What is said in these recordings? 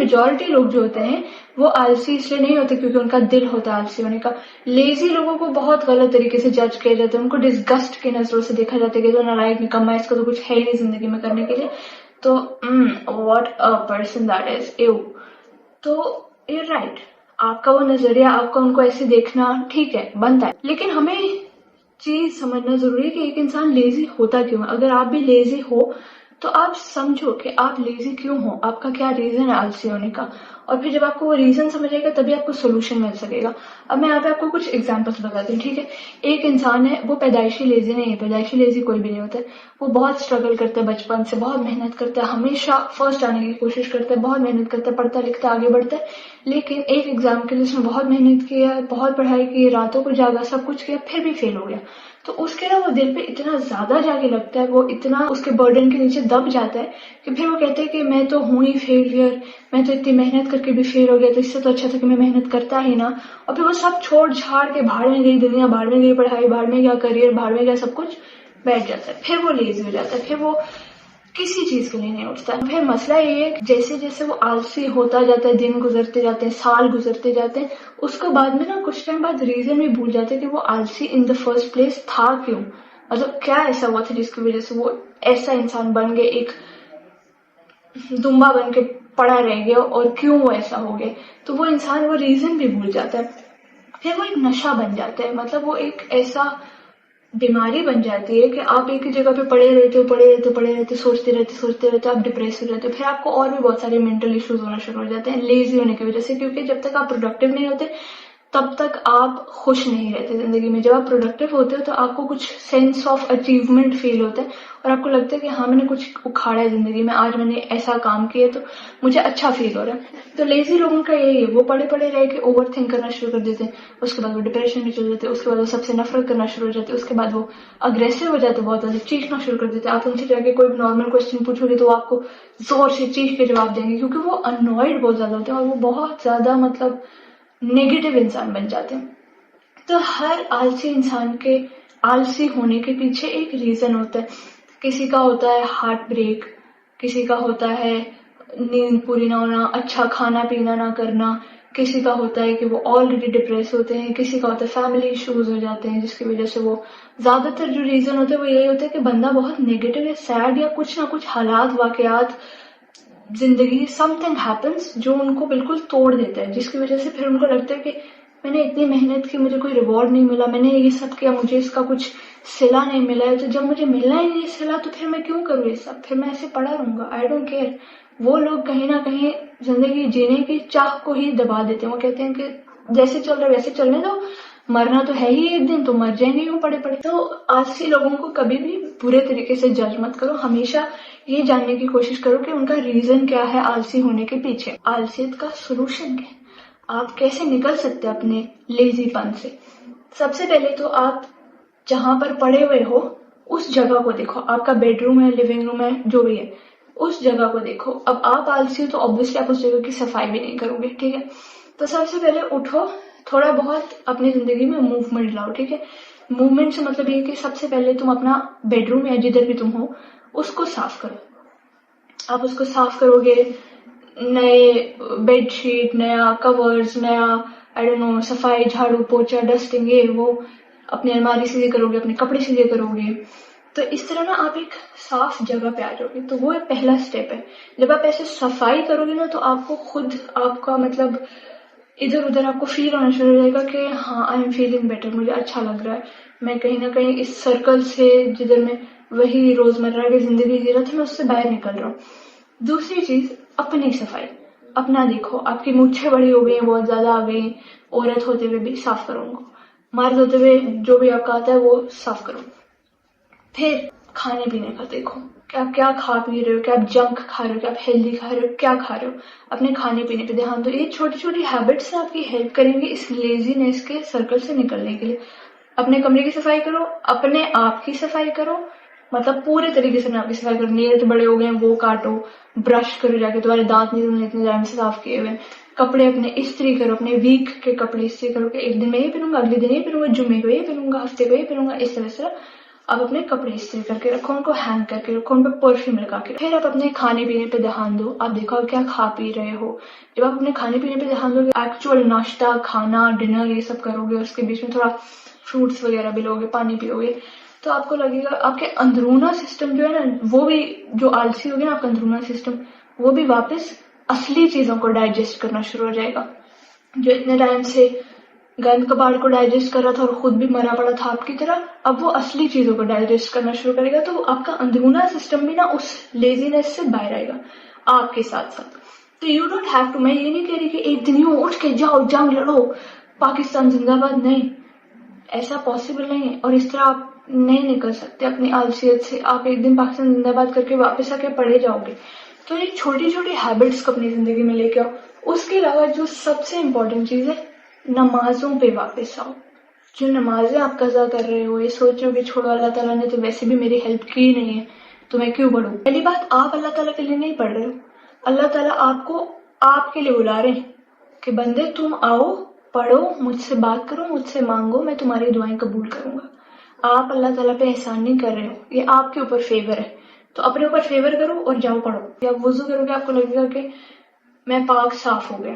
Majority लोग जो होते हैं वो आलसी इसलिए नहीं होते क्योंकि उनका दिल होता है आलसी होने का। लेजी लोगों को बहुत गलत तरीके से जज किया जाता है, उनको डिस्गस्ट की नजरों से देखा जाता है कि तो नालायक निकम्मा, इसको तो कुछ है ही नहीं जिंदगी में करने के लिए, तो what a person that is, एव। तो यू राइट, आपका वो नजरिया, आपका उनको ऐसे देखना ठीक है, बनता है, लेकिन हमें चीज समझना जरूरी है कि एक इंसान लेजी होता क्यों है। अगर आप भी लेजी हो तो आप समझो कि आप लेजी क्यों हो, आपका क्या रीजन है आलसी होने का, और फिर जब आपको वो रीजन समझ आएगा तभी आपको सोल्यूशन मिल सकेगा। अब मैं यहाँ पे आपको कुछ एग्जांपल्स बताती हूँ, ठीक है। एक इंसान है, वो पैदाइशी लेजी नहीं है, पैदाइशी लेजी कोई भी नहीं होता है, वो बहुत स्ट्रगल करता है बचपन से, बहुत मेहनत करता है, हमेशा फर्स्ट आने की कोशिश करता है, बहुत मेहनत करता है, पढ़ता लिखता आगे बढ़ता है, लेकिन एक एग्जाम के लिए उसने बहुत मेहनत किया, बहुत पढ़ाई की, रातों को जागा, सब कुछ किया, फिर भी फेल हो गया। तो उसके ना वो दिल पे इतना ज्यादा जाके लगता है, वो इतना उसके बर्डन के नीचे दब जाता है कि फिर वो कहते हैं कि मैं तो हूं ही फेलियर, मैं तो इतनी मेहनत करके भी फेल हो गया, तो इससे तो अच्छा था कि मैं मेहनत करता ही ना। और फिर वो सब छोड़ छाड़ के भाड़ में गई दुनिया, भाड़ में गई पढ़ाई, भाड़ में गया करियर, भाड़ में गया सब कुछ, बैठ जाता है, फिर वो लेजी हो जाता है, फिर वो किसी चीज के लिए नहीं उठता। फिर मसला ये है जैसे जैसे वो आलसी होता जाता है, दिन गुजरते जाते हैं, साल गुजरते जाते हैं, उसको बाद में ना कुछ टाइम बाद रीजन भी भूल जाते हैं कि वो आलसी इन द फर्स्ट प्लेस था क्यों, मतलब क्या ऐसा हुआ था जिसकी वजह से वो ऐसा इंसान बन गए, एक दुम्बा बन के पड़ा रह गया, और क्यों वो ऐसा हो गया। तो वो इंसान वो रीजन भी भूल जाता है, फिर वो एक नशा बन जाता है, मतलब वो एक ऐसा बीमारी बन जाती है कि आप एक ही जगह पे पड़े रहते, सोचते रहते, आप डिप्रेस हो जाते हो, फिर आपको और भी बहुत सारे मेंटल इश्यूज होना शुरू हो जाते हैं लेजी होने की वजह से, क्योंकि जब तक आप प्रोडक्टिव नहीं होते तब तक आप खुश नहीं रहते जिंदगी में। जब आप प्रोडक्टिव होते हो तो आपको कुछ सेंस ऑफ अचीवमेंट फील होता है, और आपको लगता है कि हाँ मैंने कुछ उखाड़ा है जिंदगी में, आज मैंने ऐसा काम किया तो मुझे अच्छा फील हो रहा है। तो लेजी लोगों का यही है, वो पड़े रह के ओवर थिंक करना शुरू कर देते हैं, उसके बाद वो डिप्रेशन में चले जाते हैं, उसके बाद वो सबसे नफरत करना शुरू हो जाते हैं, उसके बाद वो अग्रेसिव हो जाते हैं, बहुत ज्यादा चीखना शुरू कर देते हैं। आप उनसे जाके कोई नॉर्मल क्वेश्चन पूछोगे तो वो आपको जोर से चीख के जवाब देंगे, क्योंकि वो अनॉयड बहुत ज्यादा होते हैं और वो बहुत ज्यादा मतलब नेगेटिव इंसान बन जाते हैं। तो हर आलसी इंसान के आलसी होने के पीछे एक रीजन होता है। किसी का होता है हार्ट ब्रेक, किसी का होता है नींद पूरी ना होना, अच्छा खाना पीना ना करना, किसी का होता है कि वो ऑलरेडी डिप्रेस होते हैं, किसी का होता है फैमिली इश्यूज हो जाते हैं जिसकी वजह से वो, ज्यादातर जो रीजन होते हैं वो यही होता है कि बंदा बहुत नेगेटिव या सैड या कुछ ना कुछ हालात वाकयात जिंदगी समथिंग हैपन्स जो उनको बिल्कुल तोड़ देता है, जिसकी वजह से फिर उनको लगता है कि मैंने इतनी मेहनत की, मुझे कोई रिवॉर्ड नहीं मिला, मैंने ये सब किया, मुझे इसका कुछ सिला नहीं मिला है, तो जब मुझे मिलना ही नहीं सिला तो फिर मैं क्यों करूँ ये सब, फिर मैं ऐसे पड़ा रहूंगा, आई डोंट केयर। वो लोग कहीं ना कहीं जिंदगी जीने की चाह को ही दबा देते हैं। वो कहते हैं कि जैसे चल रहा है वैसे चलने दो, मरना तो है ही एक दिन, तो मर जाएंगे यूं पड़े पड़े। तो आलसी लोगों को कभी भी बुरे तरीके से जज मत करो, हमेशा ये जानने की कोशिश करो कि उनका रीजन क्या है आलसी होने के पीछे, आलसियत का सोल्यूशन क्या है, आप कैसे निकल सकते हैं अपने लेजीपन से। सबसे पहले तो आप जहां पर पड़े हुए हो उस जगह को देखो, आपका बेडरूम है, लिविंग रूम है, जो भी है, उस जगह को देखो। अब आप आलसी हो तो ऑब्वियसली आप उस जगह की सफाई भी नहीं करोगे, ठीक है। तो सबसे पहले उठो, थोड़ा बहुत अपनी जिंदगी में मूवमेंट लाओ, ठीक है। मूवमेंट से मतलब ये कि सबसे पहले तुम अपना बेडरूम या जिधर भी तुम हो उसको साफ करो। आप उसको साफ करोगे, नए बेडशीट, नया कवर्स, नया आई डोंट नो सफाई, झाड़ू पोछा, डस्टिंग, ये वो, अपनी अलमारी सीधे करोगे, अपने कपड़े सीधे करोगे। तो इस तरह ना आप एक साफ जगह पे आ जाओगे, तो वो एक पहला स्टेप है। जब आप ऐसे सफाई करोगे ना तो आपको खुद आपका मतलब इधर उधर आपको फील होना शुरू हो जाएगा कि हाँ आई एम फीलिंग बेटर, मुझे अच्छा लग रहा है, मैं कहीं ना कहीं इस सर्कल से जिधर मैं वही रोजमर्रा की जिंदगी जी रहा था मैं उससे बाहर निकल रहा हूँ। दूसरी चीज अपनी सफाई, अपना देखो, आपकी मूछें बड़ी हो गई, बहुत ज्यादा आ गई, औरत होते हुए भी साफ करो उनको, मर्द होते हुए जो भी आपका आता है वो साफ करो। फिर खाने पीने का देखो कि आप क्या खा पी रहे हो, क्या आप जंक खा रहे हो, क्या आप हेल्दी खा रहे हो, क्या खा रहे हो, अपने खाने पीने पे ध्यान दो। ये छोटी छोटी हैबिट्स आपकी हेल्प करेंगे इस लेजीनेस के सर्कल से निकलने के लिए। अपने कमरे की सफाई करो, अपने आप की सफाई करो, मतलब पूरे तरीके से अपने आप की सफाई करो। नेल बड़े हो गए वो काटो, ब्रश करो जाके, तुम्हारे दांत नहीं तुमने इतने टाइम से साफ किए हुए। कपड़े अपने इस्त्री करो, अपने वीक के कपड़े इस्त्री करो कि एक दिन में ये पहनूंगा, अगले दिन ये पहनूंगा, जुम्मे को ये पहनूंगा, हफ्ते को ये पहनूंगा, इस तरह से آپ اپنے کپڑے استری کر کے رکھو، ان کو ہینگ کر کے رکھو، ان پہ پرفیوم لگا کے، پھر آپ اپنے کھانے پینے پہ دھیان دو. آپ دیکھو آپ کیا کھا پی رہے ہو. جب آپ اپنے کھانے پینے پہ دھیان دو گے، ایکچوئل ناشتہ، کھانا، ڈنر یہ سب کرو گے، اس کے بیچ میں تھوڑا فروٹس وغیرہ بھی لو گے، پانی پیو گے، تو آپ کو لگے گا آپ کے اندرونہ سسٹم جو ہے نا، وہ بھی جو آلسی ہوگی نا آپ کا اندرونہ سسٹم، وہ بھی واپس اصلی چیزوں کو ڈائجسٹ کرنا شروع ہو جائے گا. جو اتنے ٹائم سے گند کباڑ کو ڈائجسٹ کر رہا تھا اور خود بھی مرا پڑا تھا آپ کی طرح، اب وہ اصلی چیزوں کو ڈائجسٹ کرنا شروع کرے گا. تو آپ کا اندرونہ سسٹم بھی نا اس لیزینس سے باہر آئے گا آپ کے ساتھ ساتھ. تو یو ڈونٹ ہیو ٹو، میں یہ نہیں کہہ رہی کہ ایک دن یوں اٹھ کے جاؤ جنگ لڑو پاکستان زندہ باد، نہیں، ایسا پاسبل نہیں ہے. اور اس طرح آپ نہیں نکل سکتے اپنی آلسیت سے. آپ ایک دن پاکستان زندہ باد کر کے واپس آ کے پڑے جاؤ گے. تو یہ چھوٹی چھوٹی ہیبٹس کو اپنی زندگی میں لے کے آؤ. اس کے علاوہ جو سب سے امپورٹنٹ چیز ہے، نمازوں پہ واپس آؤ. جو نمازیں آپ قضا کر رہے ہو، یہ سوچ رہے ہو کہ چھوڑو، اللہ تعالیٰ نے تو ویسے بھی میری ہیلپ کی نہیں ہے تو میں کیوں پڑھوں. پہلی بات، آپ اللہ تعالیٰ کے لیے نہیں پڑھ رہے ہو، اللہ تعالیٰ آپ کو آپ کے لیے بلا رہے ہیں کہ بندے تم آؤ، پڑھو، مجھ سے بات کرو، مجھ سے مانگو، میں تمہاری دعائیں قبول کروں گا. آپ اللہ تعالیٰ پہ احسان نہیں کر رہے ہو، یہ آپ کے اوپر فیور ہے. تو اپنے اوپر فیور کرو اور جاؤ پڑھو. یا وضو کرو گے، آپ کو لگے گا کہ میں پاک صاف ہو گیا،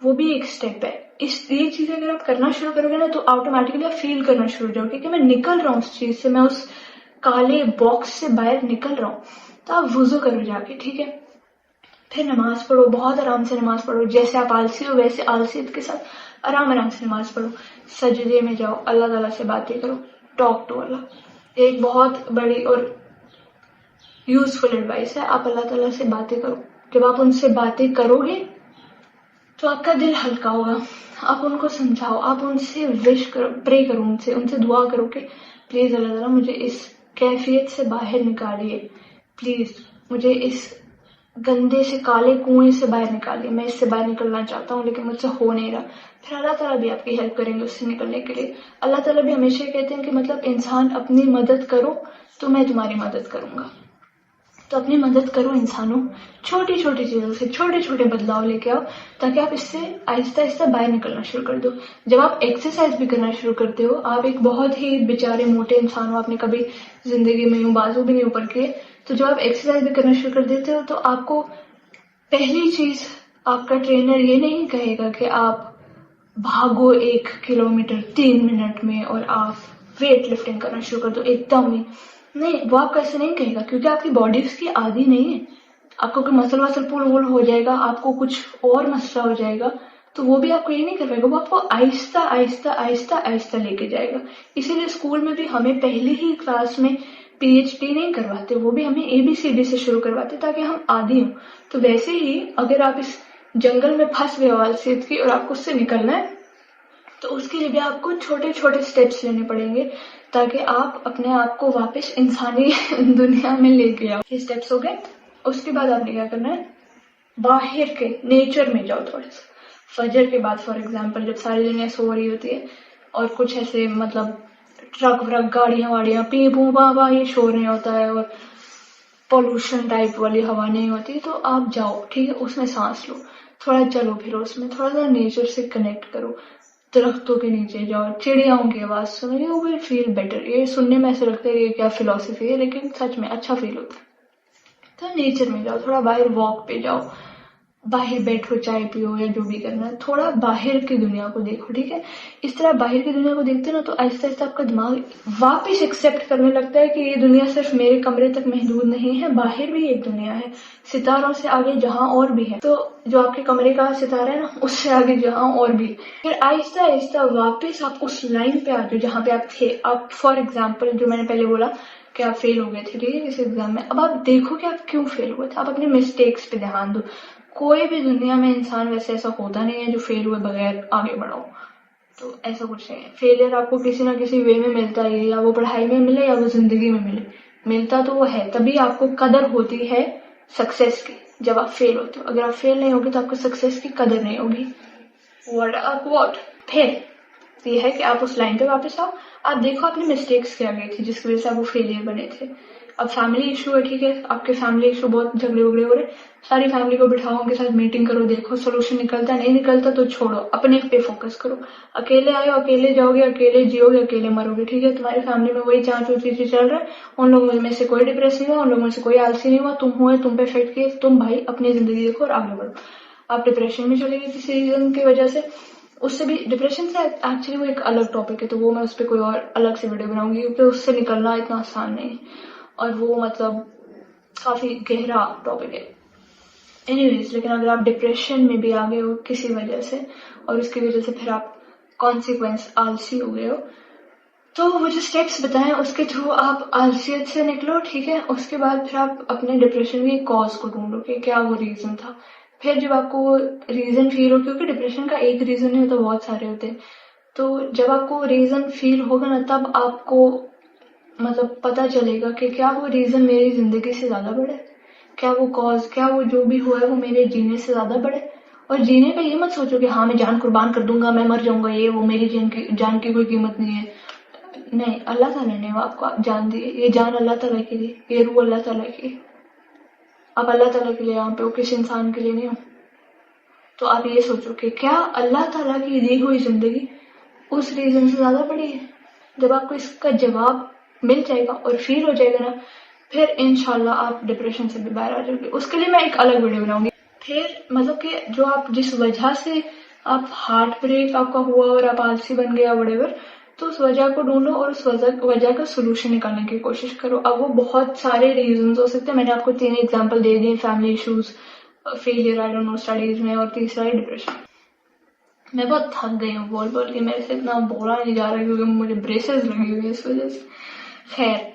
وہ بھی ایک سٹیپ ہے. یہ چیزیں اگر آپ کرنا شروع کرو گے نا، تو آٹومیٹکلی آپ فیل کرنا شروع ہو جاؤ گے کہ میں نکل رہا ہوں اس چیز سے، میں اس کالے باکس سے باہر نکل رہا ہوں. تو آپ وضو کرو جا کے، ٹھیک ہے، پھر نماز پڑھو، بہت آرام سے نماز پڑھو. جیسے آپ آلسی ہو ویسے آلسیت کے ساتھ آرام سے نماز پڑھو. سجدے میں جاؤ، اللہ تعالیٰ سے باتیں کرو، ٹاک ٹو اللہ. ایک بہت بڑی اور یوزفل ایڈوائس ہے، آپ اللہ تعالیٰ سے باتیں کرو. جب آپ ان سے باتیں کرو گے تو آپ کا دل ہلکا ہوگا. آپ ان کو سمجھاؤ، آپ ان سے وش کرو، پرے کرو، ان سے دعا کرو کہ پلیز اللہ تعالیٰ مجھے اس کیفیت سے باہر نکالیے، پلیز مجھے اس گندے سے کالے کنویں سے باہر نکالیے، میں اس سے باہر نکلنا چاہتا ہوں لیکن مجھ سے ہو نہیں رہا. پھر اللہ تعالیٰ بھی آپ کی ہیلپ کریں گے اس سے نکلنے کے لیے. اللہ تعالیٰ بھی ہمیشہ کہتے ہیں کہ مطلب انسان اپنی مدد کرو تو میں تمہاری مدد کروں گا. تو اپنی مدد کرو انسانوں، چھوٹی چھوٹی چیزوں سے چھوٹے چھوٹے بدلاؤ لے کے آؤ تاکہ آپ اس سے آہستہ آہستہ باہر نکلنا شروع کر دو. جب آپ ایکسرسائز بھی کرنا شروع کرتے ہو، آپ ایک بہت ہی بیچارے موٹے انسان ہو، آپ نے کبھی زندگی میں یوں بازو بھی نہیں اوپر کیے، تو جب آپ ایکسرسائز بھی کرنا شروع کر دیتے ہو تو آپ کو پہلی چیز آپ کا ٹرینر یہ نہیں کہے گا کہ آپ بھاگو 1 کلومیٹر 3 منٹ میں اور آپ ویٹ لفٹنگ کرنا شروع کر دو ایک دم ہی. نہیں، وہ آپ کو ایسے نہیں کہے گا کیونکہ آپ کی باڈی اس کی عادی نہیں ہے. آپ کو کوئی مسل وسل پول وول ہو جائے گا، آپ کو کچھ اور مسئلہ ہو جائے گا تو وہ بھی آپ کو یہ نہیں کر پائے گا، وہ آپ کو آہستہ آہستہ آہستہ آہستہ لے کے جائے گا. اسی لیے اسکول میں بھی ہمیں پہلی ہی کلاس میں PhD نہیں کرواتے، وہ بھی ہمیں ABCD سے شروع کرواتے تاکہ ہم عادی ہوں. تو ویسے ہی اگر آپ اس جنگل میں پھنس گئے آلسیت کی اور آپ کو اس سے نکلنا ہے تو اس کے لیے بھی آپ کو چھوٹے چھوٹے سٹیپس لینے پڑیں گے تاکہ آپ اپنے آپ کو واپس انسانی دنیا میں لے کے آؤ. یہ سٹیپس ہو گئے. اس کے بعد آپ نے کیا کرنا ہے، باہر کے نیچر میں جاؤ تھوڑا سا. فجر کے بعد فار ایگزامپل جب ساری دنیا سو رہی ہوتی ہے اور کچھ ایسے مطلب ٹرک ورک گاڑیاں واڑیاں پی پو با یہ شور نہیں ہوتا ہے اور پولوشن ٹائپ والی ہوا نہیں ہوتی، تو آپ جاؤ، ٹھیک ہے، اس میں سانس لو، تھوڑا چلو پھر اس میں تھوڑا سا نیچر سے کنیکٹ کرو. درختوں کے نیچے جاؤ، چڑیاؤں کی آواز سنو، یو ول فیل بیٹر. یہ سننے میں ایسے لگتا ہے یہ کیا فلاسفی ہے، لیکن سچ میں اچھا فیل ہوتا ہے. تو نیچر میں جاؤ، تھوڑا باہر واک پہ جاؤ، باہر بیٹھو، چائے پیو یا جو بھی کرنا ہے، تھوڑا باہر کی دنیا کو دیکھو. ٹھیک ہے، اس طرح باہر کی دنیا کو دیکھتے نا تو آہستہ آہستہ آپ کا دماغ واپس ایکسیپٹ کرنے لگتا ہے کہ یہ دنیا صرف میرے کمرے تک محدود نہیں ہے، باہر بھی ایک دنیا ہے، ستاروں سے آگے جہاں اور بھی ہے. تو جو آپ کے کمرے کا ستارہ ہے نا، اس سے آگے جہاں اور بھی. پھر آہستہ آہستہ واپس آپ اس لائن پہ آ جاؤ جہاں پہ آپ تھے. آپ فار ایگزامپل جو میں نے پہلے بولا کہ آپ فیل ہو گئے تھے، ٹھیک ہے، اس ایگزام میں. اب آپ دیکھو کہ آپ کیوں فیل ہوئے تھے، آپ اپنے مسٹیکس پہ دھیان دو. کوئی بھی دنیا میں انسان ویسے ایسا ہوتا نہیں ہے جو فیل ہوئے بغیر آگے بڑھاؤ. تو ایسا کچھ نہیں ہے. فیلئر آپ کو کسی نہ کسی وے میں ملتا ہی، یا وہ پڑھائی میں ملے یا وہ زندگی میں ملے، ملتا تو وہ ہے. تبھی آپ کو قدر ہوتی ہے سکسیس کی جب آپ فیل ہوتے ہو. اگر آپ فیل نہیں ہوگے تو آپ کو سکسیس کی قدر نہیں ہوگی. واٹ پھر یہ ہے کہ آپ اس لائن پہ واپس آؤ. آپ دیکھو اپنی مسٹیکس کیا گئی تھی جس کی وجہ سے آپ وہ فیلئر بنے تھے. अब फैमिली इशू है, ठीक है, आपके फैमिली इशू बहुत झगड़े उगड़े हो रहे, सारी फैमिली को बिठाओ, उनके साथ मीटिंग करो, देखो सोल्यूशन निकलता है, नहीं निकलता तो छोड़ो, अपने पे फोकस करो। अकेले आए हो, अकेले जाओगे, अकेले जियोगे, अकेले मरोगे, ठीक है। तुम्हारी फैमिली में वही चार चीजें चल रहा है, उन लोगों में से कोई डिप्रेस नहीं हुआ, उन लोगों में से कोई आलसी नहीं हुआ, तुम हुए, तुम पे इफेक्ट किए, तुम भाई अपनी जिंदगी देखो और आगे बढ़ो। आप डिप्रेशन में चले गए किसी रीजन की वजह से, उससे भी डिप्रेशन से एक्चुअली वो एक अलग टॉपिक है, तो वो मैं उस पर कोई और अलग से वीडियो बनाऊंगी, क्योंकि उससे निकलना इतना आसान नहीं है और वो मतलब काफी गहरा टॉपिक है। एनीवेज, लेकिन अगर आप डिप्रेशन में भी आ गए हो किसी वजह से और उसकी वजह से फिर आप कॉन्सिक्वेंस आलसी हो गए हो, तो वो जो स्टेप्स बताएं उसके थ्रू आप आलसियत से निकलो, ठीक है। उसके बाद फिर आप अपने डिप्रेशन की कॉज को ढूंढो कि क्या वो रीजन था। फिर जब आपको वो रीजन फील हो, क्योंकि डिप्रेशन का एक रीजन नहीं होता, बहुत सारे होते हैं, तो जब आपको रीजन फील होगा ना, तब आपको मतलब पता चलेगा कि क्या वो रीजन मेरी जिंदगी से ज्यादा बड़ा है, क्या वो कॉज, क्या वो जो भी हुआ है वो मेरे जीने से ज्यादा बड़ा है। और जीने का ये मत सोचो कि हाँ मैं जान कुर्बान कर दूंगा, मैं मर जाऊंगा, ये वो मेरी जान की कोई कीमत नहीं है। नहीं, अल्लाह ताला ने आपको जान दी है, ये जान अल्लाह ताला के लिए, ये रूह अल्लाह ताला की है। आप अल्लाह ताला के लिए यहाँ पे हो, किसी इंसान के लिए नहीं हो। तो आप ये सोचो कि क्या अल्लाह ताला की दी हुई जिंदगी उस रीजन से ज्यादा बड़ी है। जब आपको इसका जवाब मिल जाएगा और फील हो जाएगा ना, फिर इंशाल्लाह आप डिप्रेशन से भी बाहर आ जाओगे। उसके लिए मैं एक अलग वीडियो बनाऊंगी। फिर मतलब कि जो आप जिस वजह से आप हार्ट ब्रेक आपका हुआ और आप आलसी बन गया वडेवर, तो उस वजह को ढूंढो और उस वजह का सोल्यूशन निकालने की कोशिश करो। अब वो बहुत सारे रीजन हो सकते हैं, मैंने आपको 3 एग्जाम्पल दे दिए, family issues, failure, I don't know studies में, और तीसरा है डिप्रेशन। मैं बहुत थक गई हूँ बोल बोल के, मेरे से इतना बोला नहीं जा रहा क्योंकि मुझे ब्रेसेस लगी हुई है इस वजह से। खैर,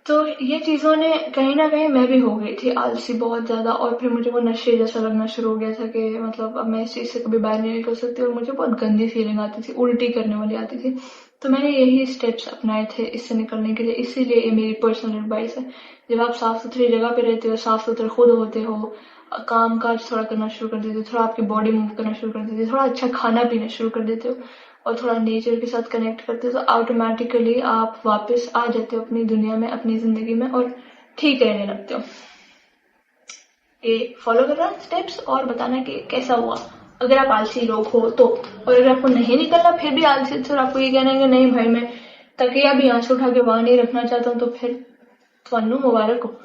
तो ये चीजों ने कहीं ना कहीं मैं भी हो गई थी आलसी बहुत ज्यादा, और फिर मुझे वो नशे जैसा लगना शुरू हो गया था कि मतलब अब मैं इस चीज से कभी बाहर नहीं निकल सकती, और मुझे बहुत गंदी फीलिंग आती थी, उल्टी करने वाली आती थी। तो मैंने यही स्टेप्स अपनाए थे इससे निकलने के लिए, इसीलिए ये मेरी पर्सनल एडवाइस है। जब आप साफ सुथरी जगह पे रहते हो, साफ सुथरे खुद होते हो, काम काज थोड़ा करना शुरू कर देते हो, थोड़ा आपकी बॉडी मूव करना शुरू कर देते हो, थोड़ा अच्छा खाना पीना शुरू कर देते हो और थोड़ा नेचर के साथ कनेक्ट करते हो, तो ऑटोमेटिकली आप वापस आ जाते हो अपनी दुनिया में, अपनी जिंदगी में, और ठीक रहने लगते हो। ये फॉलो करना स्टेप्स और बताना कि कैसा हुआ अगर आप आलसी लोग हो तो। और अगर आपको नहीं निकलना फिर भी आलसी से, और आपको ये कहना है कि नहीं भाई मैं तकिया भी आंसू उठा के वहां नहीं रखना चाहता हूँ, तो फिर ਤੁਹਾਨੂੰ मुबारक हो।